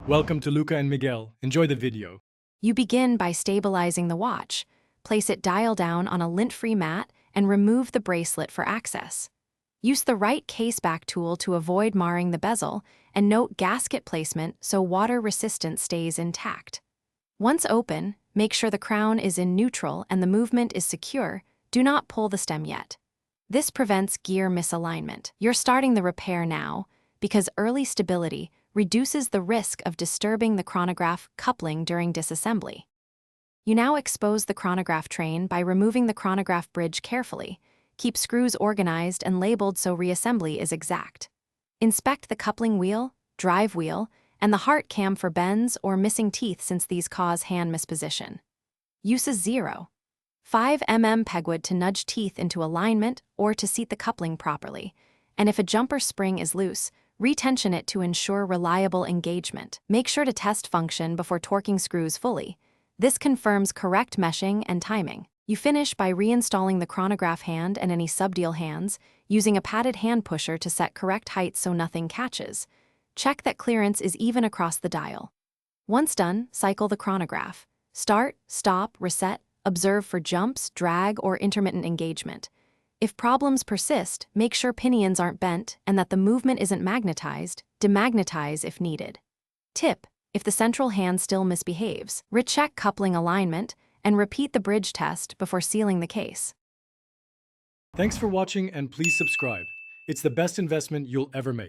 Welcome to Luca and Miguel. Enjoy the video. You begin by stabilizing the watch. Place it dial down on a lint-free mat and remove the bracelet for access. Use the right case-back tool to avoid marring the bezel, and note gasket placement so water resistance stays intact. Once open, make sure the crown is in neutral and the movement is secure. Do not pull the stem yet. This prevents gear misalignment. You're starting the repair now because early stability reduces the risk of disturbing the chronograph coupling during disassembly. You now expose the chronograph train by removing the chronograph bridge carefully. Keep screws organized and labeled so reassembly is exact. Inspect the coupling wheel, drive wheel, and the heart cam for bends or missing teeth since these cause hand misposition. Uses 0.5 mm pegwood to nudge teeth into alignment or to seat the coupling properly, and if a jumper spring is loose, retension it to ensure reliable engagement. Make sure to test function before torquing screws fully. This confirms correct meshing and timing. You finish by reinstalling the chronograph hand and any subdial hands, using a padded hand pusher to set correct height so nothing catches. Check that clearance is even across the dial. Once done, cycle the chronograph. Start, stop, reset, observe for jumps, drag, or intermittent engagement. If problems persist, make sure pinions aren't bent and that the movement isn't magnetized. Demagnetize if needed. Tip: if the central hand still misbehaves, recheck coupling alignment and repeat the bridge test before sealing the case. Thanks for watching and please subscribe. It's the best investment you'll ever make.